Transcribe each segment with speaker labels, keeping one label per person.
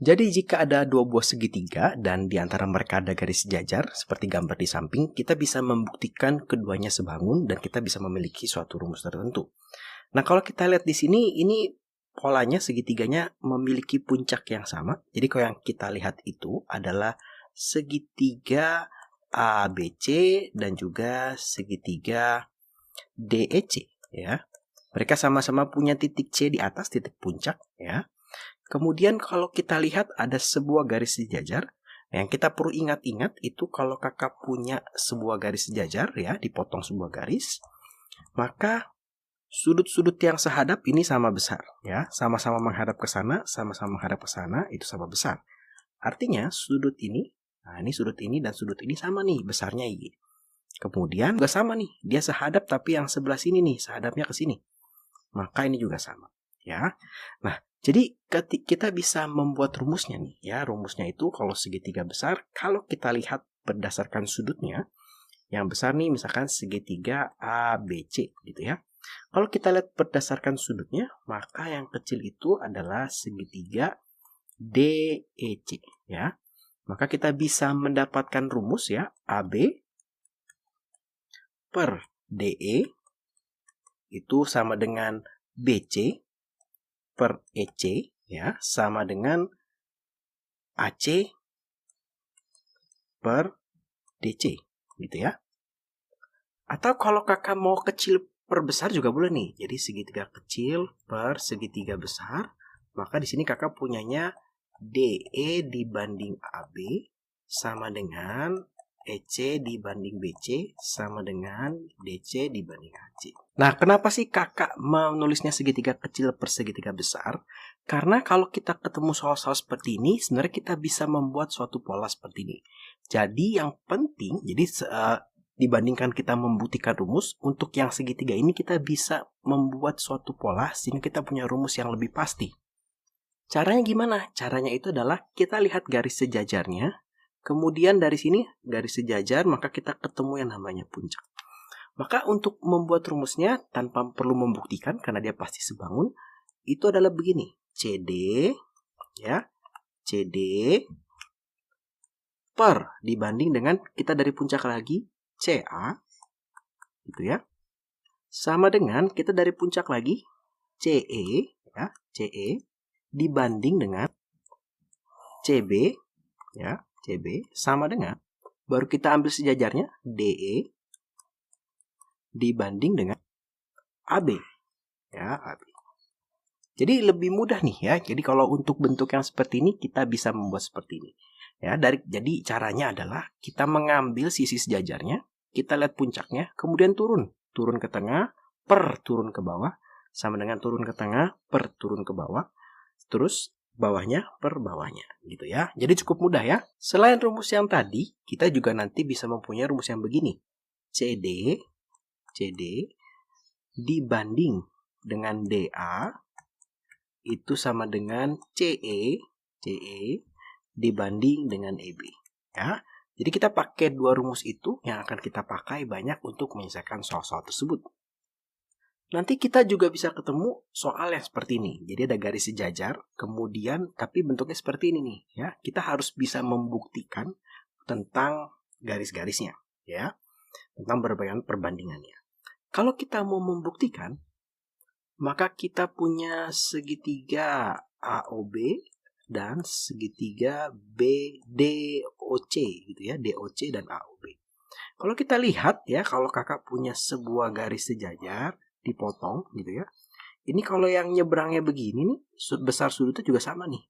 Speaker 1: Jadi jika ada dua buah segitiga dan di antara mereka ada garis sejajar seperti gambar di samping, kita bisa membuktikan keduanya sebangun dan kita bisa memiliki suatu rumus tertentu. Nah, kalau kita lihat di sini, ini polanya segitiganya memiliki puncak yang sama. Jadi kalau yang kita lihat itu adalah segitiga ABC dan juga segitiga DEC ya. Mereka sama-sama punya titik C di atas, titik puncak ya. Kemudian kalau kita lihat ada sebuah garis sejajar, yang kita perlu ingat-ingat itu kalau kakak punya sebuah garis sejajar ya, dipotong sebuah garis, maka sudut-sudut yang sehadap ini sama besar ya, sama-sama menghadap ke sana, sama-sama menghadap ke sana, itu sama besar. Artinya sudut ini, nah ini sudut ini dan sudut ini sama nih besarnya Y. Kemudian juga sama nih, dia sehadap tapi yang sebelah sini nih, sehadapnya ke sini. Maka ini juga sama ya. Nah, jadi kita bisa membuat rumusnya nih ya. Rumusnya itu kalau segitiga besar, kalau kita lihat berdasarkan sudutnya, yang besar nih misalkan segitiga ABC gitu ya. Kalau kita lihat berdasarkan sudutnya, maka yang kecil itu adalah segitiga DEC ya. Maka kita bisa mendapatkan rumus ya, AB per DE itu sama dengan BC per EC ya, sama dengan AC per DC gitu ya. Atau kalau kakak mau kecil per besar juga boleh nih. Jadi segitiga kecil per segitiga besar, maka di sini kakak punyanya DE dibanding AB sama dengan EC dibanding BC sama dengan DC dibanding AC. Nah, kenapa sih kakak menulisnya segitiga kecil per segitiga besar? Karena kalau kita ketemu soal-soal seperti ini, sebenarnya kita bisa membuat suatu pola seperti ini. Jadi yang penting, dibandingkan kita membuktikan rumus, untuk yang segitiga ini kita bisa membuat suatu pola sehingga kita punya rumus yang lebih pasti. Caranya gimana? Caranya itu adalah kita lihat garis sejajarnya, kemudian dari sini garis sejajar, maka kita ketemu yang namanya puncak. Maka untuk membuat rumusnya tanpa perlu membuktikan karena dia pasti sebangun, itu adalah begini. CD ya, CD per dibanding dengan kita dari puncak lagi CA gitu ya. Sama dengan kita dari puncak lagi CE ya, CE dibanding dengan CB ya, CB sama dengan baru kita ambil sejajarnya DE dibanding dengan AB ya, AB. Jadi lebih mudah nih ya. Jadi kalau untuk bentuk yang seperti ini kita bisa membuat seperti ini. Ya, jadi caranya adalah kita mengambil sisi sejajarnya, kita lihat puncaknya, kemudian turun ke tengah per turun ke bawah sama dengan turun ke tengah per turun ke bawah. Terus bawahnya per bawahnya gitu ya. Jadi cukup mudah ya. Selain rumus yang tadi, kita juga nanti bisa mempunyai rumus yang begini. CD dibanding dengan DA itu sama dengan CE dibanding dengan EB ya. Jadi kita pakai dua rumus itu yang akan kita pakai banyak untuk menyelesaikan soal-soal tersebut. Nanti kita juga bisa ketemu soal yang seperti ini. Jadi ada garis sejajar, kemudian tapi bentuknya seperti ini nih ya. Kita harus bisa membuktikan tentang garis-garisnya ya, tentang perbandingannya. Kalau kita mau membuktikan, maka kita punya segitiga AOB dan segitiga BDOC gitu ya, DOC dan AOB. Kalau kita lihat ya, kalau kakak punya sebuah garis sejajar dipotong gitu ya. Ini kalau yang nyebrangnya begini nih, besar sudutnya juga sama nih.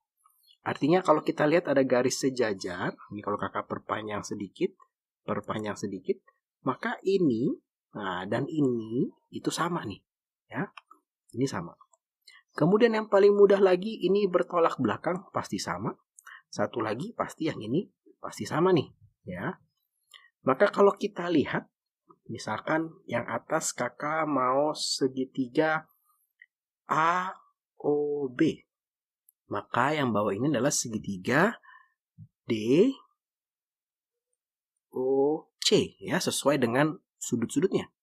Speaker 1: Artinya kalau kita lihat ada garis sejajar, ini kalau kakak perpanjang sedikit, maka ini dan ini itu sama nih ya. Ini sama. Kemudian yang paling mudah lagi, ini bertolak belakang pasti sama. Satu lagi pasti yang ini pasti sama nih ya. Maka kalau kita lihat, misalkan yang atas kakak mau segitiga AOB, maka yang bawah ini adalah segitiga DOC ya, sesuai dengan sudut-sudutnya.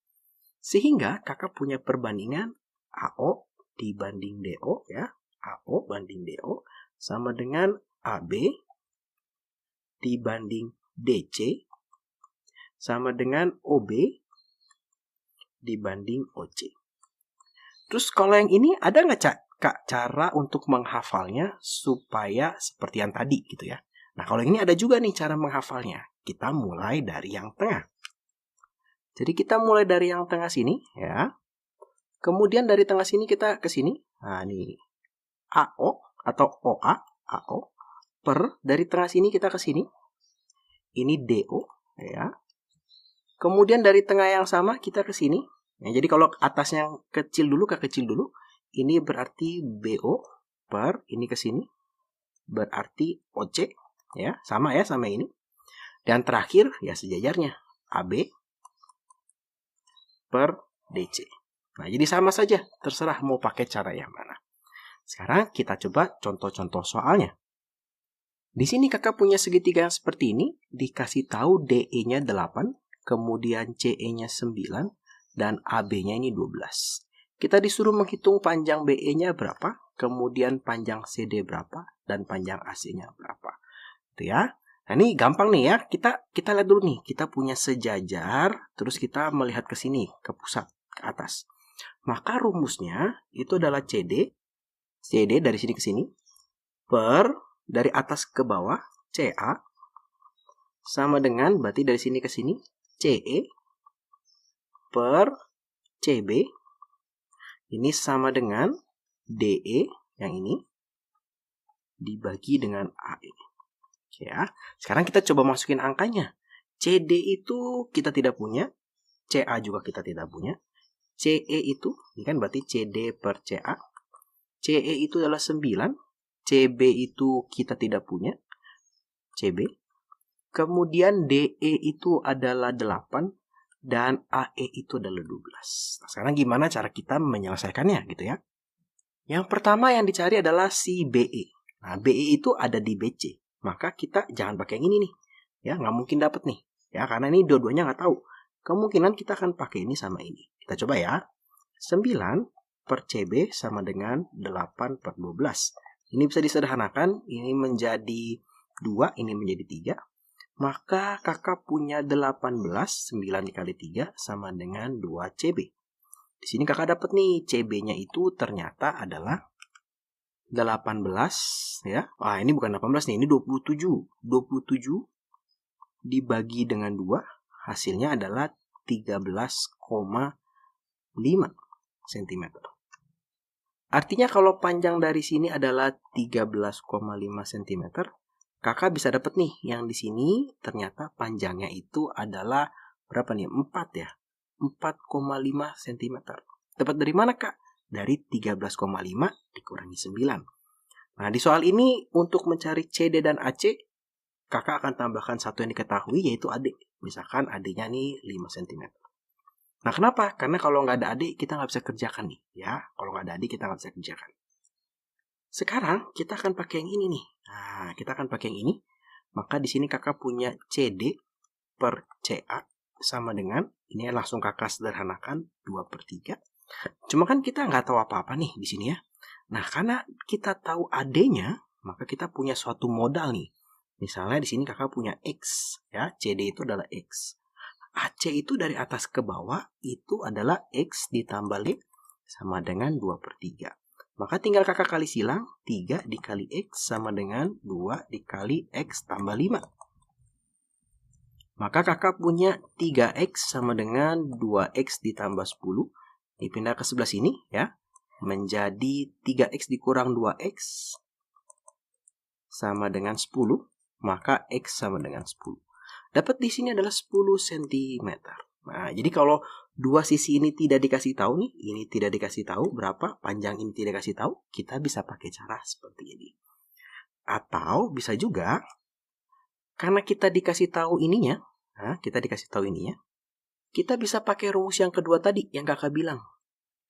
Speaker 1: Sehingga kakak punya perbandingan AO dibanding DO ya, AO banding DO sama dengan AB dibanding DC sama dengan OB dibanding OC. Terus kalau yang ini ada nggak Kak cara untuk menghafalnya supaya seperti yang tadi gitu ya? Nah kalau ini ada juga nih cara menghafalnya. Kita mulai dari yang tengah. Jadi kita mulai dari yang tengah sini ya. Kemudian dari tengah sini kita ke sini. Nah ini AO atau OA, AO. Per dari tengah sini kita ke sini. Ini DO ya. Kemudian dari tengah yang sama kita ke sini. Ya, jadi kalau atasnya yang kecil dulu ke kecil dulu. Ini berarti BO per ini ke sini. Berarti OC ya, sama ini. Dan terakhir ya sejajarnya AB per DC. Nah, jadi sama saja, terserah mau pakai cara yang mana. Sekarang kita coba contoh-contoh soalnya. Di sini kakak punya segitiga yang seperti ini, dikasih tahu DE-nya 8, kemudian CE-nya 9, dan AB-nya ini 12. Kita disuruh menghitung panjang BE-nya berapa, kemudian panjang CD berapa, dan panjang AC-nya berapa. Itu ya. Nah, ini gampang nih ya. Kita lihat dulu nih. Kita punya sejajar, terus kita melihat ke sini, ke pusat, ke atas. Maka rumusnya itu adalah CD dari sini ke sini, per dari atas ke bawah, CA, sama dengan, berarti dari sini ke sini, CE, per CB, ini sama dengan DE, yang ini, dibagi dengan AE. Ya, sekarang kita coba masukin angkanya. CD itu kita tidak punya, CA juga kita tidak punya. CE itu, ini kan berarti CD per CA. CE itu adalah 9, CB itu kita tidak punya, CB. Kemudian DE itu adalah 8, dan AE itu adalah 12. Nah, sekarang gimana cara kita menyelesaikannya gitu ya? Yang pertama yang dicari adalah si BE. Nah, BE itu ada di BC. Maka kita jangan pakai yang ini nih. Ya, nggak mungkin dapat nih. Ya, karena ini dua-duanya nggak tahu. Kemungkinan kita akan pakai ini sama ini. Kita coba ya. 9 per CB sama dengan 8 per 12. Ini bisa disederhanakan. Ini menjadi 2, ini menjadi 3. Maka kakak punya 18, 9 dikali 3 sama dengan 2 CB. Di sini kakak dapat nih, CB-nya itu ternyata adalah 18 ya. Ah, ini bukan 18 nih, ini 27. 27 dibagi dengan 2, hasilnya adalah 13,5 cm. Artinya kalau panjang dari sini adalah 13,5 cm, kakak bisa dapat nih yang di sini ternyata panjangnya itu adalah berapa nih? 4 ya. 4,5 cm. Dapat dari mana, Kak? Dari 13,5 dikurangi 9. Nah, di soal ini untuk mencari CD dan AC, kakak akan tambahkan satu yang diketahui yaitu AD. Misalkan AD-nya nih 5 cm. Nah, kenapa? Karena kalau nggak ada AD, kita nggak bisa kerjakan nih. Ya, kalau nggak ada AD, kita nggak bisa kerjakan. Sekarang, kita akan pakai yang ini nih. Nah, kita akan pakai yang ini. Maka di sini kakak punya CD per CA sama dengan, ini langsung kakak sederhanakan, 2 per 3. Cuma kan kita nggak tahu apa-apa nih di sini ya. Nah, karena kita tahu AD-nya, maka kita punya suatu modal nih. Misalnya di sini kakak punya X, ya, CD itu adalah X. AC itu dari atas ke bawah, itu adalah X ditambah L sama dengan 2 per 3. Maka tinggal kakak kali silang, 3 dikali X sama dengan 2 dikali X tambah 5. Maka kakak punya 3X sama dengan 2X ditambah 10. Dipindah ke sebelah sini ya. Menjadi 3X dikurang 2X sama dengan 10. Maka X sama dengan 10. Dapat di sini adalah 10 cm. Nah, jadi kalau dua sisi ini tidak dikasih tahu nih, ini tidak dikasih tahu berapa, panjang ini tidak dikasih tahu, kita bisa pakai cara seperti ini. Atau bisa juga, karena kita dikasih tahu ininya, kita bisa pakai rumus yang kedua tadi, yang kakak bilang.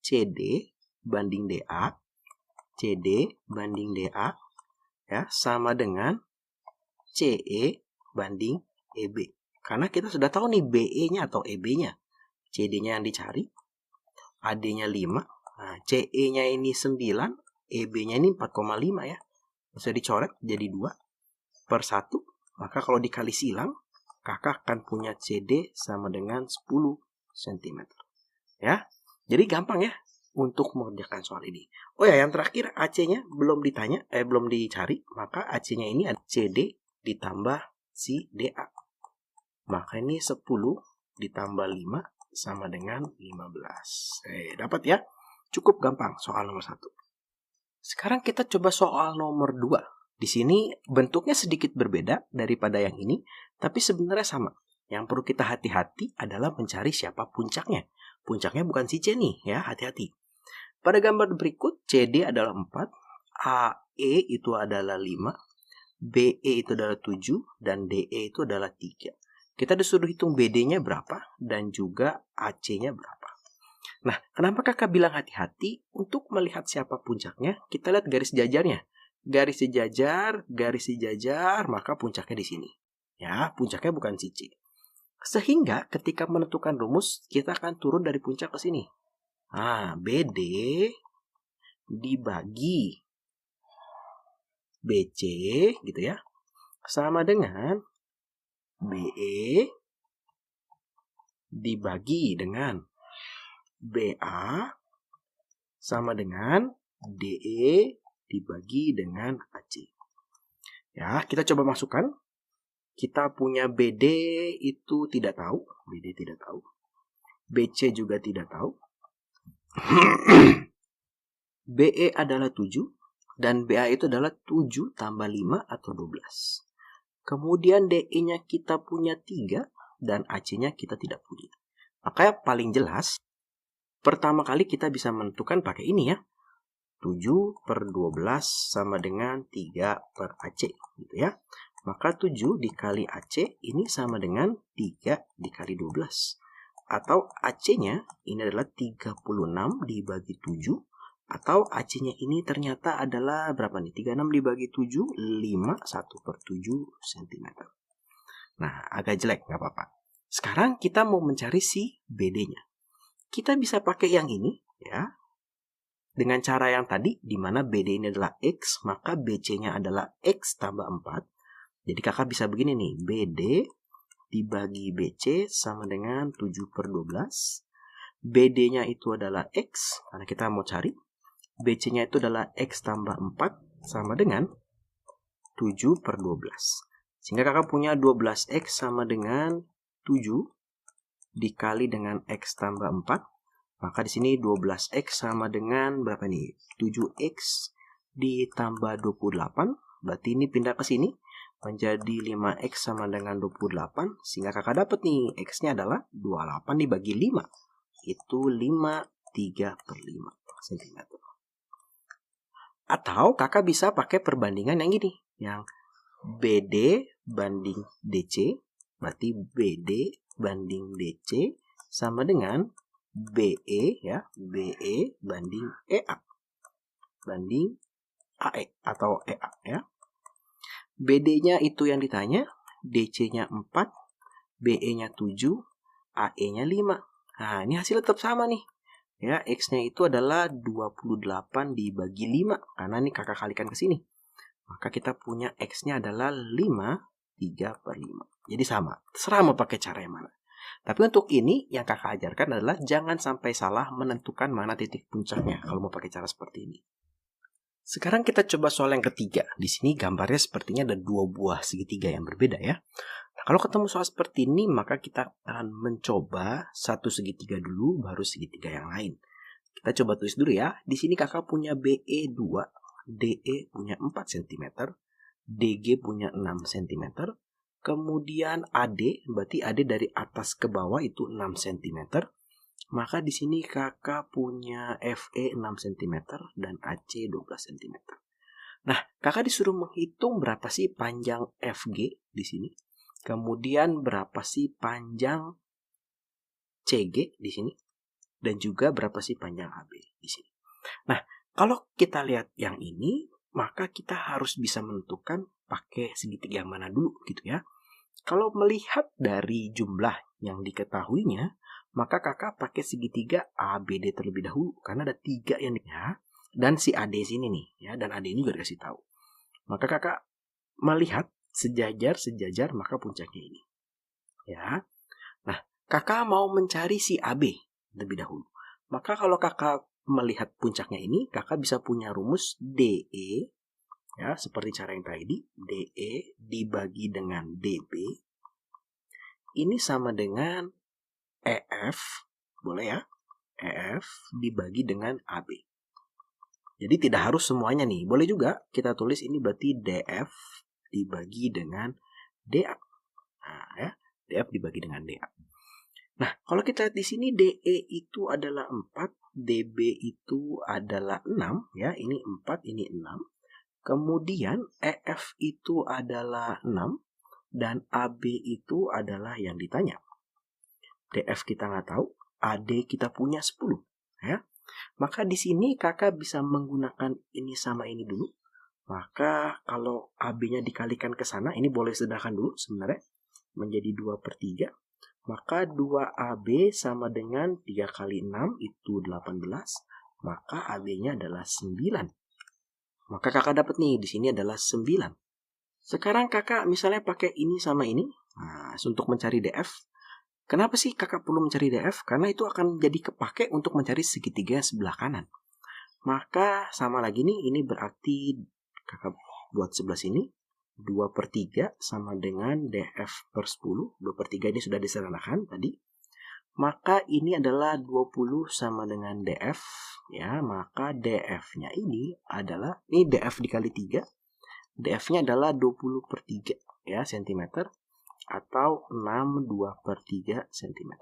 Speaker 1: CD banding DA, CD banding DA, ya, sama dengan CE banding EB. Karena kita sudah tahu nih BE-nya atau EB-nya. CD-nya yang dicari, AD-nya 5, nah, CE-nya ini 9, EB-nya ini 4,5 ya. Bisa dicoret jadi 2. per 1, maka kalau dikali silang, kakak akan punya CD sama dengan 10 cm. Ya, jadi gampang ya untuk mengerjakan soal ini. Oh ya, yang terakhir AC-nya belum dicari, maka AC-nya ini ada CD ditambah si DA. Maka ini 10 ditambah 5 sama dengan 15. Dapat ya? Cukup gampang soal nomor 1. Sekarang kita coba soal nomor 2. Di sini bentuknya sedikit berbeda daripada yang ini, tapi sebenarnya sama. Yang perlu kita hati-hati adalah mencari siapa puncaknya. Puncaknya bukan si C nih, ya, hati-hati. Pada gambar berikut, CD adalah 4, AE itu adalah 5, BE itu adalah 7, dan DE itu adalah 3. Kita disuruh hitung BD-nya berapa, dan juga AC-nya berapa. Nah, kenapa kakak bilang hati-hati? Untuk melihat siapa puncaknya, kita lihat garis jajarnya. Garis sejajar, maka puncaknya di sini. Ya, puncaknya bukan si C. Sehingga ketika menentukan rumus, kita akan turun dari puncak ke sini. BD dibagi BC gitu ya, sama dengan BE dibagi dengan BA sama dengan DE dibagi dengan AC. Ya, kita coba masukkan. Kita punya BD itu tidak tahu. BD tidak tahu. BC juga tidak tahu. BE adalah 7. Dan BA itu adalah 7 tambah 5 atau 12. Kemudian DE-nya kita punya 3. Dan AC-nya kita tidak punya. Maka paling jelas, pertama kali kita bisa menentukan pakai ini ya. 7 per 12 sama dengan 3 per AC. Gitu ya. Maka 7 dikali AC ini sama dengan 3 dikali 12. Atau AC-nya ini adalah 36 dibagi 7. Atau AC-nya ini ternyata adalah berapa nih? 36 dibagi 7, 5, 1 per 7 cm. Nah, agak jelek, nggak apa-apa. Sekarang kita mau mencari si BD-nya. Kita bisa pakai yang ini, ya. Dengan cara yang tadi, di mana BD ini adalah X, maka BC-nya adalah X tambah 4. Jadi kakak bisa begini nih, BD dibagi BC sama dengan 7 per 12. BD-nya itu adalah X, karena kita mau cari. BC-nya itu adalah X tambah 4 sama dengan 7 per 12. Sehingga kakak punya 12X sama dengan 7 dikali dengan X tambah 4. Maka di sini 12X sama dengan berapa nih? 7X ditambah 28. Berarti ini pindah ke sini. Menjadi 5X sama dengan 28. Sehingga kakak dapat nih, X-nya adalah 28 dibagi 5. Itu 53 per 5 cm. Atau kakak bisa pakai perbandingan yang ini. Yang BD banding DC. Berarti BD banding DC sama dengan BE ya. BE banding EA. Banding AE atau EA ya. BD-nya itu yang ditanya, DC-nya 4, BE-nya 7, AE-nya 5. Nah, ini hasil tetap sama nih. Ya, X-nya itu adalah 28 dibagi 5. Karena ini kakak kalikan ke sini. Maka kita punya X-nya adalah 5, 3 per 5. Jadi sama. Terserah mau pakai cara yang mana. Tapi untuk ini, yang kakak ajarkan adalah jangan sampai salah menentukan mana titik puncaknya. Kalau mau pakai cara seperti ini. Sekarang kita coba soal yang ketiga. Di sini gambarnya sepertinya ada 2 buah segitiga yang berbeda ya. Nah, kalau ketemu soal seperti ini, maka kita akan mencoba satu segitiga dulu, baru segitiga yang lain. Kita coba tulis dulu ya. Di sini kakak punya BE 2, DE punya 4 cm, DG punya 6 cm, kemudian AD, berarti AD dari atas ke bawah itu 6 cm. Maka di sini kakak punya FE 6 cm dan AC 12 cm. Nah, kakak disuruh menghitung berapa sih panjang FG di sini. Kemudian berapa sih panjang CG di sini. Dan juga berapa sih panjang AB di sini. Nah, kalau kita lihat yang ini, maka kita harus bisa menentukan pakai segitiga yang mana dulu gitu ya. Kalau melihat dari jumlah yang diketahuinya, maka kakak pakai segitiga ABD terlebih dahulu karena ada 3 yang ya, dan si AD sini nih ya, dan AD ini juga dikasih tahu. Maka kakak melihat sejajar, maka puncaknya ini. Ya. Nah, kakak mau mencari si AB lebih dahulu. Maka kalau kakak melihat puncaknya ini, kakak bisa punya rumus DE, ya, seperti cara yang tadi, DE dibagi dengan DB, ini sama dengan EF, boleh ya, EF dibagi dengan AB. Jadi tidak harus semuanya nih, boleh juga kita tulis ini berarti DF dibagi dengan DA. Nah, ya, DF dibagi dengan DA. Nah, kalau kita lihat di sini DE itu adalah 4, DB itu adalah 6, ya, ini 4, ini 6. Kemudian EF itu adalah 6 dan AB itu adalah yang ditanya. DF kita nggak tahu, AD kita punya 10, ya. Maka di sini kakak bisa menggunakan ini sama ini dulu. Maka kalau AB-nya dikalikan ke sana, ini boleh sederhanakan dulu sebenarnya, menjadi 2/3. Maka 2AB sama dengan 3 kali 6 itu 18. Maka AB-nya adalah 9. Maka kakak dapat nih, di sini adalah 9. Sekarang kakak misalnya pakai ini sama ini. Nah, untuk mencari DF. Kenapa sih kakak perlu mencari DF? Karena itu akan jadi kepake untuk mencari segitiga sebelah kanan. Maka sama lagi nih, ini berarti kakak buat sebelah sini. 2/3 sama dengan DF per 10. 2/3 ini sudah disederhanakan tadi. Maka ini adalah 20 sama dengan DF. Ya, maka DF-nya ini adalah, ini DF dikali 3. DF-nya adalah 20/3 ya, cm. Atau 6 2/3 cm.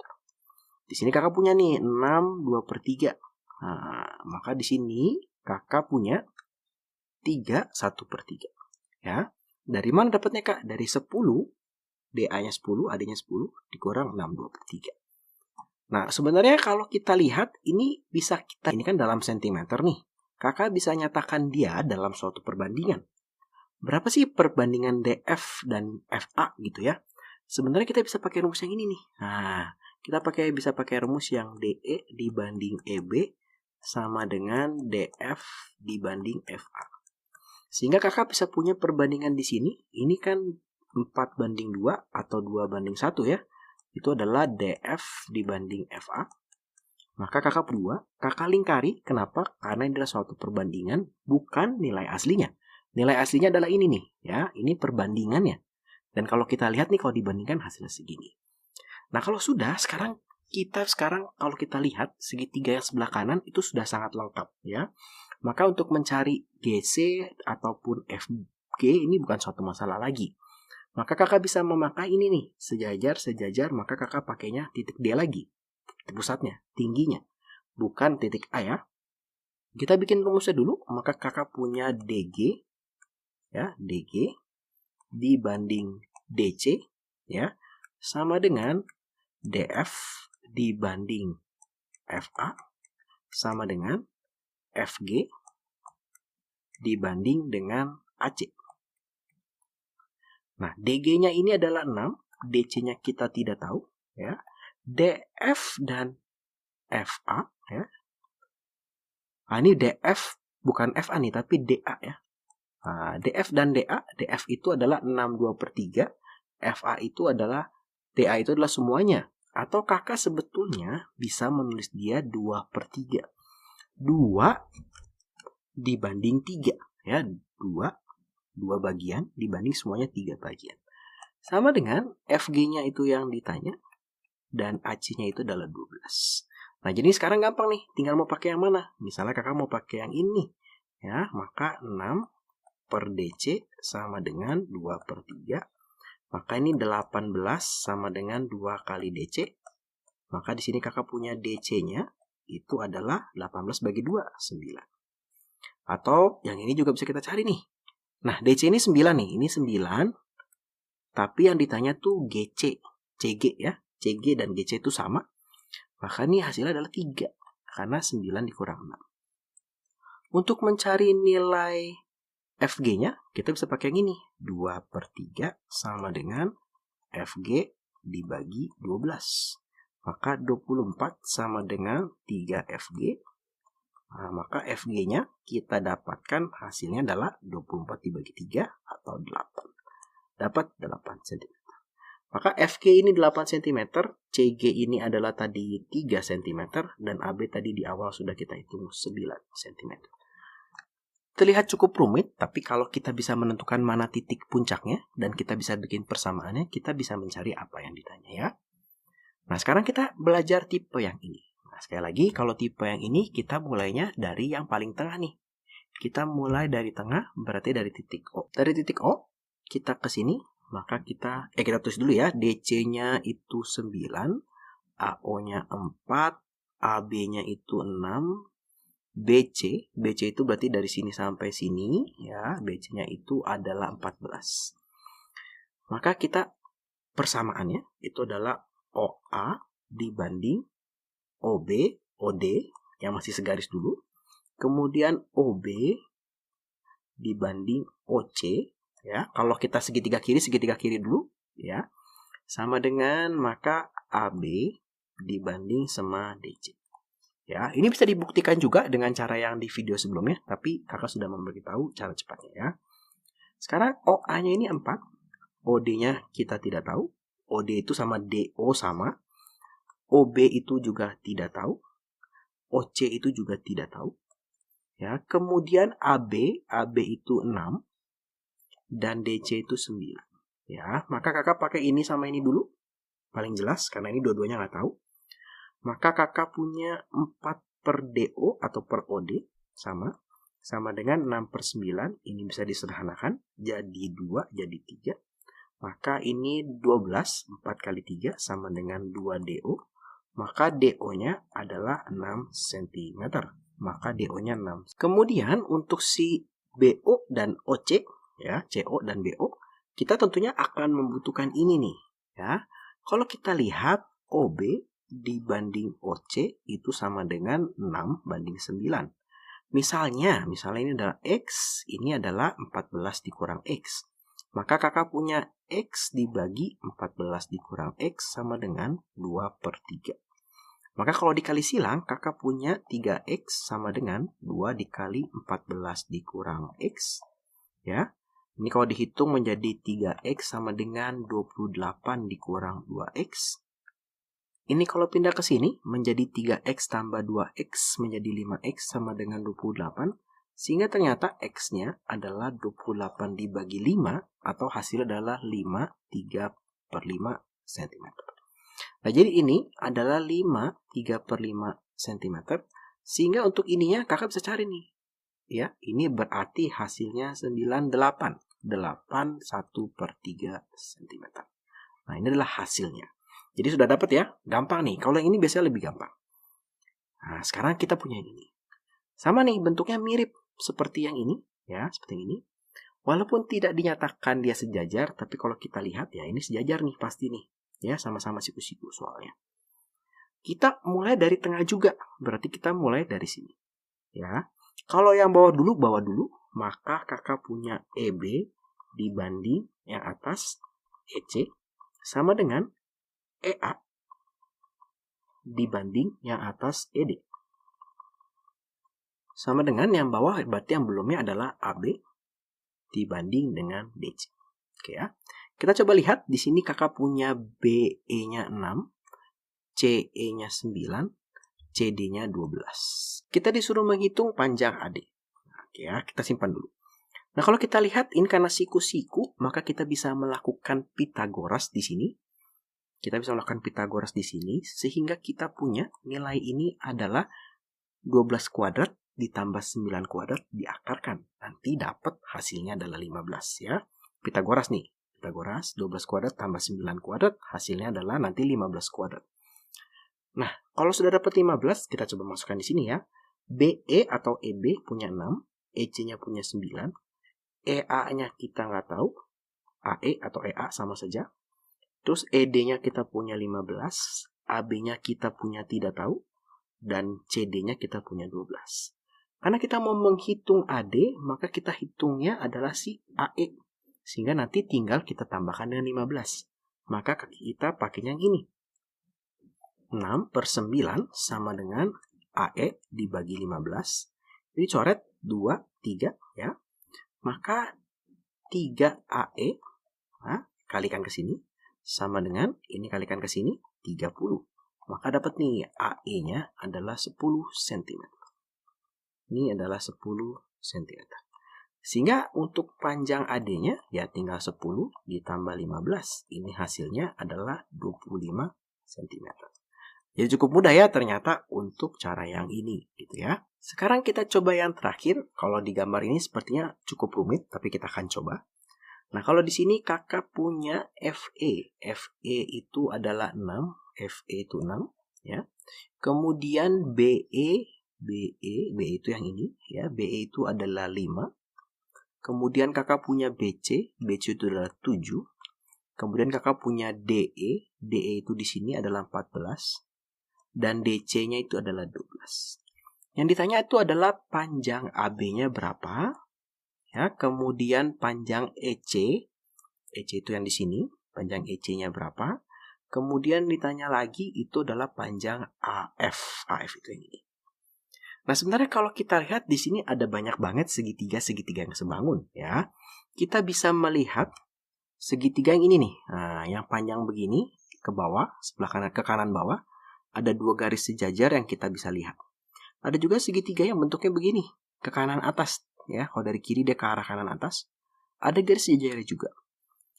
Speaker 1: Di sini kakak punya nih 6 2/3. Nah, maka di sini kakak punya 3 1/3. Ya. Dari mana dapatnya kak? Dari 10, DA-nya 10, AD-nya 10 dikurang 6 2/3. Nah, sebenarnya kalau kita lihat ini bisa ini kan dalam sentimeter nih. Kakak bisa nyatakan dia dalam suatu perbandingan. Berapa sih perbandingan DF dan FA gitu ya? Sebenarnya kita bisa pakai rumus yang ini nih. Nah, kita bisa pakai rumus yang DE dibanding EB sama dengan DF dibanding FA. Sehingga kakak bisa punya perbandingan di sini. Ini kan 4/2 atau 2/1 ya. Itu adalah DF dibanding FA. Maka kakak lingkari. Kenapa? Karena ini adalah suatu perbandingan, bukan nilai aslinya. Nilai aslinya adalah ini nih, ya. Ini perbandingannya. Dan kalau kita lihat nih, kalau dibandingkan hasilnya segini. Nah, kalau sudah, sekarang kalau kita lihat segitiga yang sebelah kanan itu sudah sangat lengkap, ya. Maka untuk mencari GC ataupun FG ini bukan suatu masalah lagi. Maka kakak bisa memakai ini nih, sejajar, maka kakak pakainya titik D lagi. Pusatnya, tingginya. Bukan titik A ya. Kita bikin rumusnya dulu, maka kakak punya DG, ya, DG dibanding DC, ya, sama dengan DF dibanding FA sama dengan FG dibanding dengan AC. Nah, DG-nya ini adalah 6, DC-nya kita tidak tahu, ya. DF dan FA, ya. Nah, ini DF bukan FA nih, tapi DA ya. Nah, DF dan DA, DF itu adalah 6 2/3, FA itu adalah, DA itu adalah semuanya. Atau kakak sebetulnya bisa menulis dia 2/3. 2 dibanding 3, ya. 2 bagian dibanding semuanya 3 bagian. Sama dengan FG-nya itu yang ditanya, dan AC-nya itu adalah 12. Nah, jadi sekarang gampang nih, tinggal mau pakai yang mana. Misalnya kakak mau pakai yang ini, ya, maka 6 per DC sama dengan 2/3. Maka ini 18 sama dengan 2 kali DC. Maka di sini kakak punya DC-nya itu adalah 18 bagi 2, 9. Atau yang ini juga bisa kita cari nih. Nah, DC ini 9 nih, ini 9. Tapi yang ditanya tuh GC, CG ya. CG dan GC itu sama. Maka ini hasilnya adalah 3. Karena 9 dikurang 6. Untuk mencari nilai FG-nya, kita bisa pakai yang ini. 2/3 sama dengan FG dibagi 12. Maka 24 sama dengan 3 FG. Nah, maka FG-nya kita dapatkan hasilnya adalah 24 dibagi 3 atau 8. Dapat cm. Maka FG ini 8 cm, CG ini adalah tadi 3 cm, dan AB tadi di awal sudah kita hitung 9 cm. Terlihat cukup rumit, tapi kalau kita bisa menentukan mana titik puncaknya, dan kita bisa bikin persamaannya, kita bisa mencari apa yang ditanya ya. Nah, sekarang kita belajar tipe yang ini. Nah, sekali lagi, kalau tipe yang ini, kita mulainya dari yang paling tengah nih. Kita mulai dari tengah, berarti dari titik O. Dari titik O, kita ke sini, maka kita tulis dulu ya, DC-nya itu 9, AO-nya 4, AB-nya itu 6, BC itu berarti dari sini sampai sini, ya, BC-nya itu adalah 14. Maka kita persamaannya itu adalah OA dibanding OB, OD, yang masih segaris dulu, kemudian OB dibanding OC, ya, kalau kita segitiga kiri dulu, ya, sama dengan maka AB dibanding sama DC. Ya, ini bisa dibuktikan juga dengan cara yang di video sebelumnya, tapi kakak sudah memberitahu cara cepatnya ya. Sekarang OA-nya ini 4, OD-nya kita tidak tahu, OD itu sama DO sama, OB itu juga tidak tahu, OC itu juga tidak tahu. Ya, kemudian AB itu 6, dan DC itu 9. Ya, maka kakak pakai ini sama ini dulu. Paling jelas, karena ini dua-duanya nggak tahu. Maka kakak punya 4 per DO atau per OD sama dengan 6 per 9. Ini bisa disederhanakan. Jadi 2, jadi 3. Maka ini 12, 4 kali 3 sama dengan 2 DO. Maka DO-nya adalah 6 cm. Maka DO-nya 6. Kemudian untuk si BO dan OC, ya, CO dan BO, kita tentunya akan membutuhkan ini nih, ya. Kalau kita lihat OB dibanding OC itu sama dengan 6 banding 9. Misalnya ini adalah X, ini adalah 14 dikurang X. Maka kakak punya X dibagi 14 dikurang X sama dengan 2 per 3. Maka kalau dikali silang, kakak punya 3X sama dengan 2 dikali 14 dikurang X, ya. Ini kalau dihitung menjadi 3X sama dengan 28 dikurang 2X. Ini kalau pindah ke sini menjadi 3X tambah 2X menjadi 5X sama dengan 28. Sehingga ternyata X-nya adalah 28 dibagi 5 atau hasilnya adalah 5, 3 per 5 cm. Nah, jadi ini adalah 5, 3 per 5 cm. Sehingga untuk ininya kakak bisa cari nih. Ya, ini berarti hasilnya 98. 1 per 3 cm. Nah, ini adalah hasilnya. Jadi sudah dapat ya, gampang nih. Kalau yang ini biasanya lebih gampang. Nah, sekarang kita punya yang ini. Sama nih, bentuknya mirip seperti yang ini, ya, seperti ini. Walaupun tidak dinyatakan dia sejajar, tapi kalau kita lihat ya ini sejajar nih pasti nih, ya, sama-sama siku-siku soalnya. Kita mulai dari tengah juga, berarti kita mulai dari sini, ya. Kalau yang bawah dulu, maka kakak punya EB dibanding yang atas EC sama dengan EA dibanding yang atas ED. Sama dengan yang bawah, berarti yang belumnya adalah AB dibanding dengan DC. Oke ya. Kita coba lihat, di sini kakak punya BE-nya 6, CE-nya 9, CD-nya 12. Kita disuruh menghitung panjang AD. Oke ya, kita simpan dulu. Nah, kalau kita lihat ini karena siku-siku, maka kita bisa melakukan Pitagoras di sini. Sehingga kita punya nilai ini adalah 12 kuadrat ditambah 9 kuadrat diakarkan. Nanti dapat hasilnya adalah 15 ya. Pitagoras nih. Pitagoras 12 kuadrat tambah 9 kuadrat, hasilnya adalah nanti 15 kuadrat. Nah, kalau sudah dapat 15, kita coba masukkan di sini ya. BE atau EB punya 6, EC-nya punya 9, EA-nya kita nggak tahu, AE atau EA sama saja. Terus ED-nya kita punya 15, AB-nya kita punya tidak tahu, dan CD-nya kita punya 12. Karena kita mau menghitung AD, maka kita hitungnya adalah si AE. Sehingga nanti tinggal kita tambahkan dengan 15. Maka kita pakainya yang ini. 6 per 9 sama dengan AE dibagi 15. Jadi coret 2, 3 ya. Maka 3AE, nah, kalikan ke sini, sama dengan ini kalikan ke sini, 30. Maka dapat nih, AE-nya adalah 10 cm. Ini adalah 10 cm. Sehingga untuk panjang AD-nya, ya tinggal 10 ditambah 15. Ini hasilnya adalah 25 cm. Jadi cukup mudah ya ternyata untuk cara yang ini gitu ya. Sekarang kita coba yang terakhir. Kalau di gambar ini sepertinya cukup rumit, tapi kita akan coba. Nah, kalau di sini kakak punya FE. FE itu adalah 6. FE itu 6 ya. Kemudian BE itu yang ini ya. BE itu adalah 5. Kemudian kakak punya BC. BC itu adalah 7. Kemudian kakak punya DE. DE itu di sini adalah 14. Dan DC-nya itu adalah 12. Yang ditanya itu adalah panjang AB-nya berapa. Ya, kemudian panjang EC. EC itu yang di sini. Panjang EC-nya berapa. Kemudian ditanya lagi itu adalah panjang AF. AF itu yang ini. Nah, sebenarnya kalau kita lihat di sini ada banyak banget segitiga-segitiga yang sebangun. Ya, kita bisa melihat segitiga yang ini nih. Nah, yang panjang begini ke bawah, sebelah kanan ke kanan bawah. Ada 2 garis sejajar yang kita bisa lihat. Ada juga segitiga yang bentuknya begini, ke kanan atas. Ya, kalau dari kiri dia ke arah kanan atas. Ada garis sejajar juga.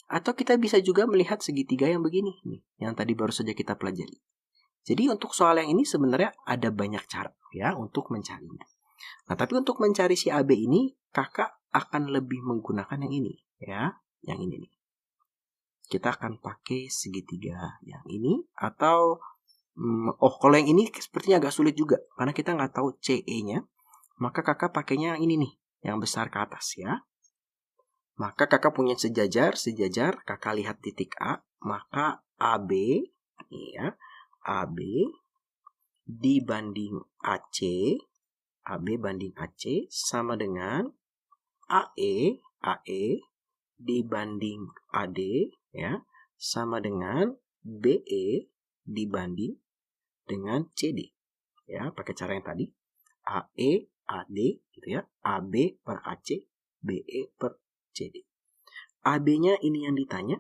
Speaker 1: Atau kita bisa juga melihat segitiga yang begini, nih, yang tadi baru saja kita pelajari. Jadi untuk soal yang ini sebenarnya ada banyak cara ya untuk mencarinya. Nah, tapi untuk mencari si AB ini, kakak akan lebih menggunakan yang ini. Ya, yang ini nih. Kita akan pakai segitiga yang ini atau kalau yang ini sepertinya agak sulit juga karena kita nggak tahu CE-nya. Maka kakak pakainya yang ini nih, yang besar ke atas ya. Maka kakak punya sejajar, kakak lihat titik A, maka AB ya, AB dibanding AC, AB banding AC sama dengan AE dibanding AD ya, sama dengan BE dibanding dengan CD ya, pakai cara yang tadi AE AD gitu ya, AB per AC, BE per CD. AB-nya ini yang ditanya,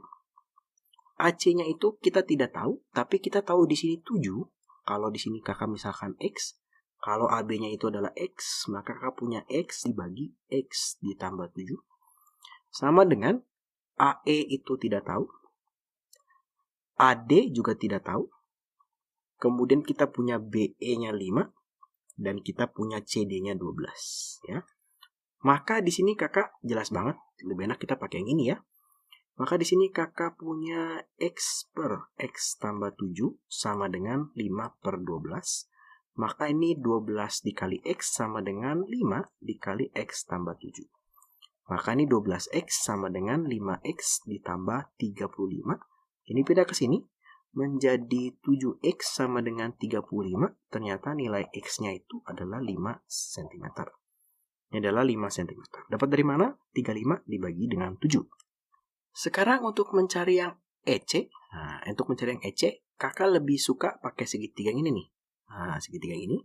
Speaker 1: AC-nya itu kita tidak tahu, tapi kita tahu di sini 7. Kalau di sini kakak misalkan X, kalau AB-nya itu adalah X, maka kakak punya X dibagi X ditambah 7 sama dengan AE itu tidak tahu, AD juga tidak tahu. Kemudian kita punya BE-nya 5 dan kita punya CD-nya 12 ya. Maka di sini kakak jelas banget, lebih enak kita pakai yang ini ya. Maka di sini kakak punya X per X tambah 7 sama dengan 5 per 12. Maka ini 12 dikali X sama dengan 5 dikali X tambah 7. Maka ini 12X sama dengan 5X ditambah 35. Ini pindah ke sini. Menjadi 7X sama dengan 35, ternyata nilai X-nya itu adalah 5 cm. Ini adalah 5 cm. Dapat dari mana? 35 dibagi dengan 7. Sekarang untuk mencari yang EC, untuk mencari yang EC, kakak lebih suka pakai segitiga yang ini nih. Nah, segitiga yang ini.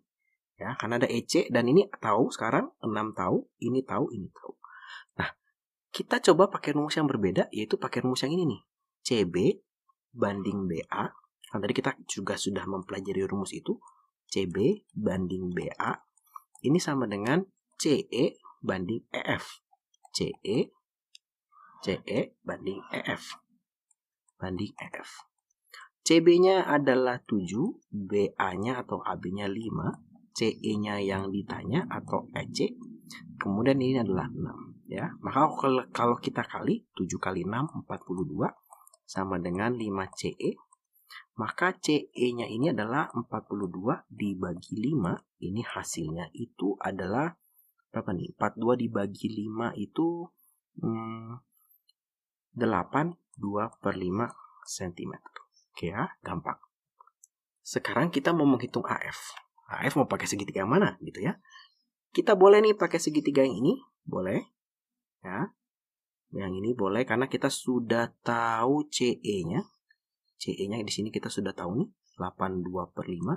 Speaker 1: Ya, karena ada EC dan ini tahu sekarang, 6 tahu, ini tahu, ini tahu. Nah, kita coba pakai rumus yang berbeda, yaitu pakai rumus yang ini nih. CB banding BA. Kan tadi kita juga sudah mempelajari rumus itu. CB banding BA. Ini sama dengan CE banding EF. CE banding EF. Banding EF. CB-nya adalah 7, BA-nya atau AB-nya 5, CE-nya yang ditanya atau EC. Kemudian ini adalah 6. Ya. Maka kalau kita kali 7 kali 6, 42. Sama dengan 5CE, maka CE-nya ini adalah 42 dibagi 5, ini hasilnya itu adalah berapa nih? 42 dibagi 5 itu 8, 2 per 5 cm. Oke ya, gampang. Sekarang kita mau menghitung AF. AF mau pakai segitiga yang mana gitu ya. Kita boleh nih pakai segitiga yang ini, boleh ya. Yang ini boleh karena kita sudah tahu CE-nya. CE-nya di sini kita sudah tahu nih, 82 per 5.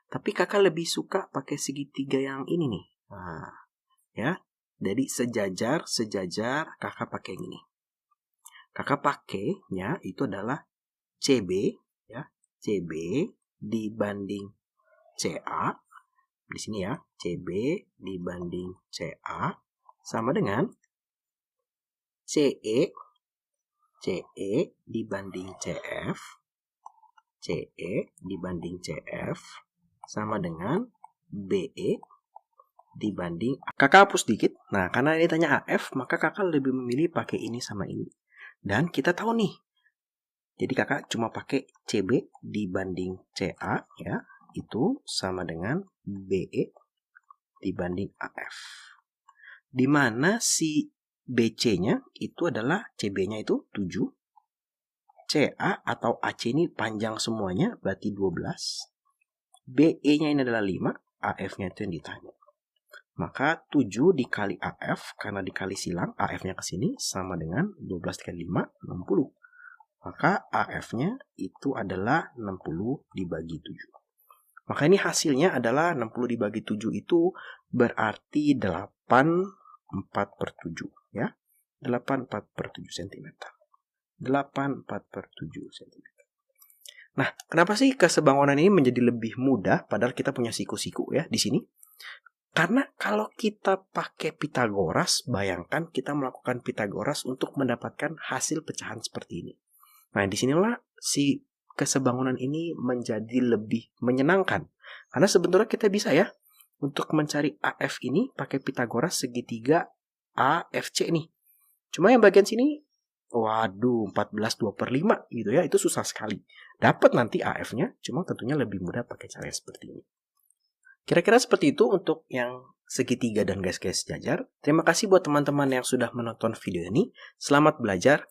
Speaker 1: Tapi kakak lebih suka pakai segitiga yang ini nih. Nah, ya. Jadi sejajar, kakak pakai yang ini. Kakak pakainya itu adalah CB, ya, CB dibanding CA. Di sini ya, CB dibanding CA sama dengan CE dibanding CF, CE dibanding CF sama dengan BE dibanding kakak hapus dikit. Nah, karena ini tanya AF, maka kakak lebih memilih pakai ini sama ini. Dan kita tahu nih, jadi kakak cuma pakai CB dibanding CA, ya, itu sama dengan BE dibanding AF. Di mana si BC-nya itu adalah CB-nya itu 7. CA atau AC ini panjang semuanya, berarti 12. BE-nya ini adalah 5, AF-nya itu yang ditanya. Maka 7 dikali AF, karena dikali silang, AF-nya ke sini, sama dengan 12 kali 5, 60. Maka AF-nya itu adalah 60 dibagi 7. Maka ini hasilnya adalah 60 dibagi 7 itu berarti 8/4/7, ya. 8/4/7 cm. 8/4/7 cm. Nah, kenapa sih kesebangunan ini menjadi lebih mudah padahal kita punya siku-siku ya di sini? Karena kalau kita pakai Pitagoras, bayangkan kita melakukan Pitagoras untuk mendapatkan hasil pecahan seperti ini. Nah, disinilah si kesebangunan ini menjadi lebih menyenangkan. Karena sebenarnya kita bisa ya untuk mencari AF ini pakai Pitagoras segitiga AFC nih. Cuma yang bagian sini, waduh, 14 2/5 gitu ya, itu susah sekali. Dapat nanti AF-nya, cuma tentunya lebih mudah pakai cara seperti ini. Kira-kira seperti itu untuk yang segitiga dan garis-garis sejajar. Terima kasih buat teman-teman yang sudah menonton video ini. Selamat belajar.